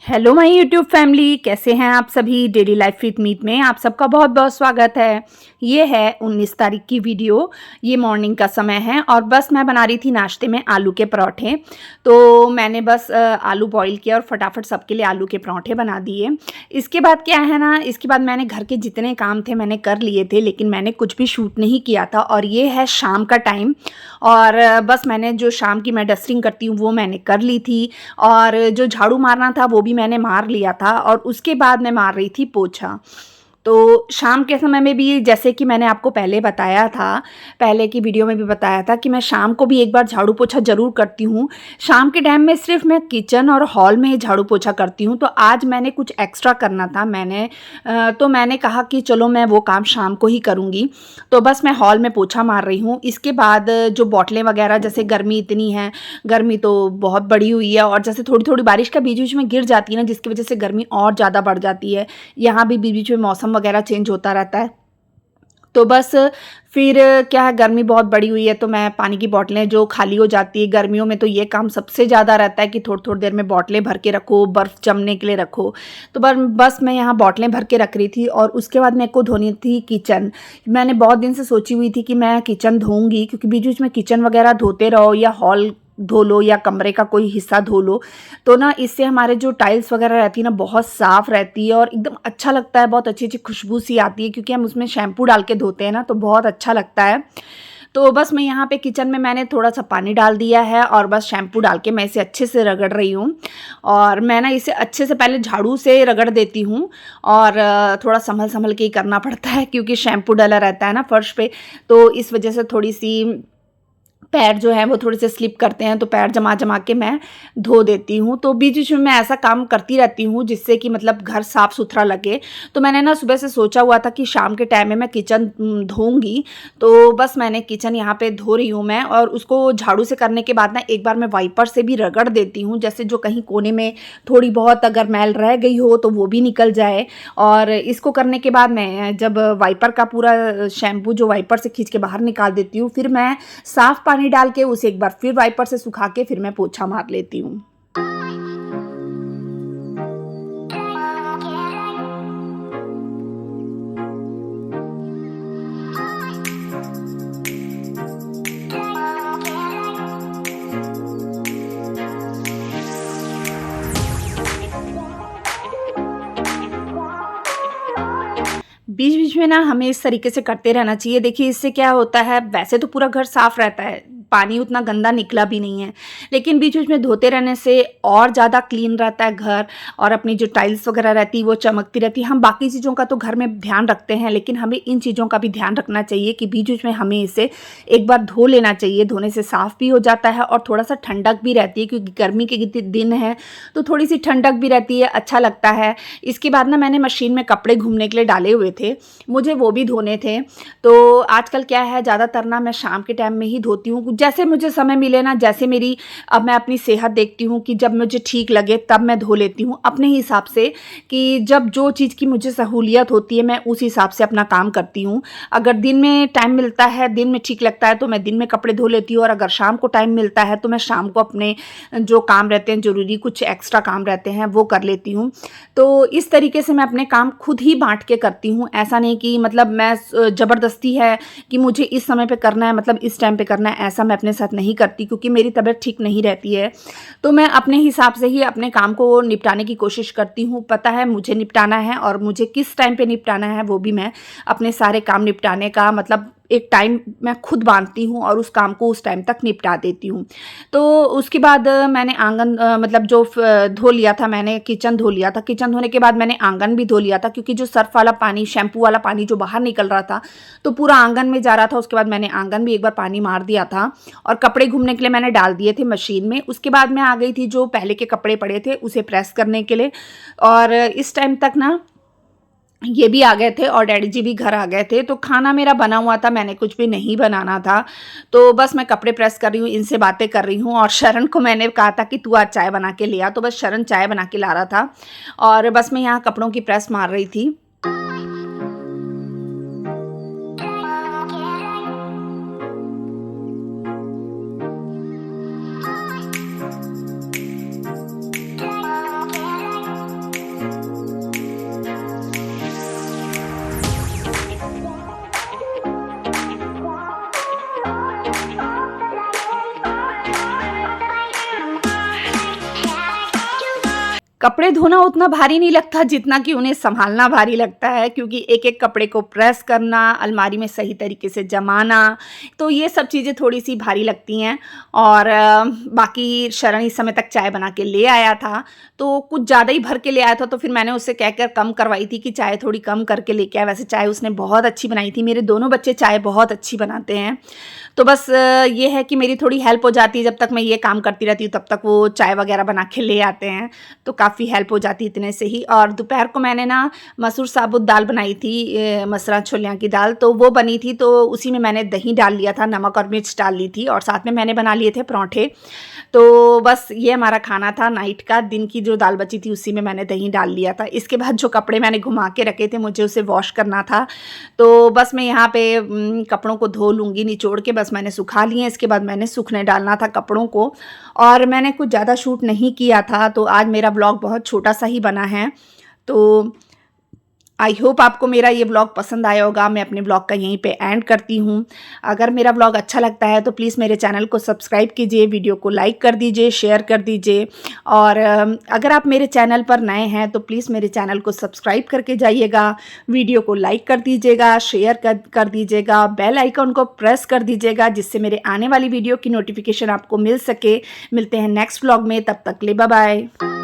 Hello my YouTube family, कैसे हैं आप सभी। डेली लाइफ विद मीत में आप सबका बहुत बहुत स्वागत है। ये है 19 तारीख की वीडियो। ये मॉर्निंग का समय है और बस मैं बना रही थी नाश्ते में आलू के पराठे। तो मैंने बस आलू बॉईल किया और फटाफट सबके लिए आलू के पराठे बना दिए। इसके बाद क्या है ना, इसके बाद मैंने घर के जितने काम थे मैंने कर लिए थे, लेकिन मैंने कुछ भी शूट नहीं किया था। और ये है शाम का टाइम और बस मैंने जो शाम की मैं डस्टिंग करती हूँ वो मैंने कर ली थी। और जो झाड़ू मारना था वो भी मैंने मार लिया था और उसके बाद मैं मार रही थी पोछा। तो शाम के समय में भी जैसे कि मैंने आपको पहले बताया था, पहले की वीडियो में भी बताया था कि मैं शाम को भी एक बार झाड़ू पोछा ज़रूर करती हूँ। शाम के टाइम में सिर्फ मैं किचन और हॉल में ही झाड़ू पोछा करती हूँ। तो आज मैंने कुछ एक्स्ट्रा करना था, तो मैंने कहा कि चलो मैं वो काम शाम को ही करूँगी। तो बस मैं हॉल में पोछा मार रही हूँ। इसके बाद जो बॉटलें वगैरह, जैसे गर्मी इतनी है, गर्मी तो बहुत बढ़ी हुई है और जैसे थोड़ी थोड़ी बारिश का बीच बीच में गिर जाती है ना, जिसकी वजह से गर्मी और ज़्यादा बढ़ जाती है। यहाँ भी बीच बीच में मौसम वगैरह चेंज होता रहता है। तो बस फिर क्या है, गर्मी बहुत बढ़ी हुई है तो मैं पानी की बोतलें जो खाली हो जाती है गर्मियों में, तो ये काम सबसे ज़्यादा रहता है कि थोड़ी थोड़ी देर में बोतलें भर के रखो, बर्फ़ जमने के लिए रखो। तो बस मैं यहाँ बोतलें भर के रख रही थी और उसके बाद मेरे को धोनी थी किचन। मैंने बहुत दिन से सोची हुई थी कि मैं किचन धोऊंगी, क्योंकि बीच बीच में किचन वगैरह धोते रहो या हॉल धो लो या कमरे का कोई हिस्सा धो लो, तो ना इससे हमारे जो टाइल्स वगैरह रहती है ना बहुत साफ़ रहती है और एकदम अच्छा लगता है। बहुत अच्छी अच्छी खुशबू सी आती है क्योंकि हम उसमें शैम्पू डाल के धोते हैं ना, तो बहुत अच्छा लगता है। तो बस मैं यहाँ पे किचन में मैंने थोड़ा सा पानी डाल दिया है और बस शैम्पू डाल के मैं इसे अच्छे से रगड़ रही हूँ। और मैं ना इसे अच्छे से पहले झाड़ू से रगड़ देती हूँ और थोड़ा संभल संभल के ही करना पड़ता है क्योंकि शैम्पू डला रहता है ना फर्श पे, तो इस वजह से थोड़ी सी पैर जो है वो थोड़े से स्लिप करते हैं, तो पैर जमा जमा के मैं धो देती हूँ। तो बीच बीच में मैं ऐसा काम करती रहती हूँ जिससे कि मतलब घर साफ़ सुथरा लगे। तो मैंने ना सुबह से सोचा हुआ था कि शाम के टाइम में मैं किचन धोऊंगी। तो बस मैंने किचन यहाँ पे धो रही हूँ मैं, और उसको झाड़ू से करने के बाद ना एक बार मैं वाइपर से भी रगड़ देती हूँ, जैसे जो कहीं कोने में थोड़ी बहुत अगर मैल रह गई हो तो वो भी निकल जाए। और इसको करने के बाद मैं जब वाइपर का पूरा शैम्पू जो वाइपर से खींच के बाहर निकाल देती हूँ, फिर मैं साफ़ पानी डाल के उसे एक बार फिर वाइपर से सुखा के फिर मैं पोछा मार लेती हूँ। बीच बीच में ना हमें इस तरीके से करते रहना चाहिए। देखिए इससे क्या होता है, वैसे तो पूरा घर साफ रहता है, पानी उतना गंदा निकला भी नहीं है, लेकिन बीच बीच में धोते रहने से और ज़्यादा क्लीन रहता है घर। और अपनी जो टाइल्स वगैरह रहती है वो चमकती रहती है। हम बाकी चीज़ों का तो घर में ध्यान रखते हैं, लेकिन हमें इन चीज़ों का भी ध्यान रखना चाहिए कि बीच बीच में हमें इसे एक बार धो लेना चाहिए। धोने से साफ़ भी हो जाता है और थोड़ा सा ठंडक भी रहती है, क्योंकि गर्मी के दिन है तो थोड़ी सी ठंडक भी रहती है, अच्छा लगता है। इसके बाद ना मैंने मशीन में कपड़े घूमने के लिए डाले हुए थे, मुझे वो भी धोने थे। तो आजकल क्या है, ज़्यादातर ना मैं शाम के टाइम में ही धोती हूँ, जैसे मुझे समय मिले ना, जैसे मेरी अब मैं अपनी सेहत देखती हूँ कि जब मुझे ठीक लगे तब मैं धो लेती हूँ अपने हिसाब से, कि जब जो चीज़ की मुझे सहूलियत होती है मैं उस हिसाब से अपना काम करती हूँ। अगर दिन में टाइम मिलता है, दिन में ठीक लगता है तो मैं दिन में कपड़े धो लेती हूँ, और अगर शाम को टाइम मिलता है तो मैं शाम को अपने जो काम रहते हैं, ज़रूरी कुछ एक्स्ट्रा काम रहते हैं वो कर लेती हूँ। तो इस तरीके से मैं अपने काम खुद ही बाँट के करती हूँ। ऐसा नहीं कि मतलब मैं ज़बरदस्ती है कि मुझे इस समय पे करना है, मतलब इस टाइम पे करना है, ऐसा मैं अपने साथ नहीं करती, क्योंकि मेरी तबीयत ठीक नहीं रहती है। तो मैं अपने हिसाब से ही अपने काम को निपटाने की कोशिश करती हूँ। पता है मुझे निपटाना है और मुझे किस टाइम पे निपटाना है, वो भी मैं अपने सारे काम निपटाने का मतलब एक टाइम मैं खुद बांधती हूँ और उस काम को उस टाइम तक निपटा देती हूँ। तो उसके बाद मैंने आंगन मतलब जो धो लिया था, मैंने किचन धो लिया था। किचन धोने के बाद मैंने आंगन भी धो लिया था, क्योंकि जो सर्फ वाला पानी, शैम्पू वाला पानी जो बाहर निकल रहा था तो पूरा आंगन में जा रहा था। उसके बाद मैंने आंगन भी एक बार पानी मार दिया था और कपड़े घूमने के लिए मैंने डाल दिए थे मशीन में। उसके बाद मैं आ गई थी जो पहले के कपड़े पड़े थे उसे प्रेस करने के लिए। और इस टाइम तक ना ये भी आ गए थे और डैडी जी भी घर आ गए थे, तो खाना मेरा बना हुआ था, मैंने कुछ भी नहीं बनाना था। तो बस मैं कपड़े प्रेस कर रही हूँ, इनसे बातें कर रही हूँ। और शरण को मैंने कहा था कि तू आज चाय बना के ले आ, तो बस शरण चाय बना के ला रहा था और बस मैं यहाँ कपड़ों की प्रेस मार रही थी। कपड़े धोना उतना भारी नहीं लगता जितना कि उन्हें सँभालना भारी लगता है, क्योंकि एक-एक कपड़े को प्रेस करना, अलमारी में सही तरीके से जमाना, तो ये सब चीज़ें थोड़ी-सी भारी लगती हैं। और बाकी शरण इस समय तक चाय बना के ले आया था, तो कुछ ज़्यादा ही भर के ले आया था, तो फिर मैंने उससे कहकर कम करवाई थी कि चाय थोड़ी कम करके लेके आए। वैसे चाय उसने बहुत अच्छी बनाई थी, मेरे दोनों बच्चे चाय बहुत अच्छी बनाते हैं। तो बस ये है कि मेरी थोड़ी हेल्प हो जाती है, जब तक मैं ये काम करती रहती हूँ तब तक वो चाय वगैरह बना के ले आते हैं, तो काफ़ी हेल्प हो जाती है इतने से ही। और दोपहर को मैंने ना मसूर साबुत दाल बनाई थी, मसरा छोलियाँ की दाल, तो वो बनी थी, तो उसी में मैंने दही डाल लिया था, नमक और मिर्च डाल ली थी, और साथ में मैंने बना लिए थे पराठे। तो बस ये हमारा खाना था नाइट का। दिन की जो दाल बची थी उसी में मैंने दही डाल लिया था। इसके बाद जो कपड़े मैंने घुमा के रखे थे, मुझे उसे वॉश करना था, तो बस मैं यहाँ पे कपड़ों को धो लूँगी, निचोड़ के बस मैंने सुखा लिए। इसके बाद मैंने सूखने डालना था कपड़ों को, और मैंने कुछ ज़्यादा शूट नहीं किया था, तो आज मेरा ब्लॉग बहुत छोटा-सा ही बना है। तो आई होप आपको मेरा ये व्लॉग पसंद आया होगा। मैं अपने व्लॉग का यहीं पे एंड करती हूँ। अगर मेरा व्लॉग अच्छा लगता है तो प्लीज़ मेरे चैनल को सब्सक्राइब कीजिए, वीडियो को लाइक कर दीजिए, शेयर कर दीजिए, और अगर आप मेरे चैनल पर नए हैं तो प्लीज़ मेरे चैनल को सब्सक्राइब करके जाइएगा, वीडियो को लाइक कर दीजिएगा, शेयर कर दीजिएगा, बेल आइकन को प्रेस कर दीजिएगा, जिससे मेरे आने वाली वीडियो की नोटिफिकेशन आपको मिल सके। मिलते हैं नेक्स्ट व्लॉग में, तब तक के लिए बाय बाय।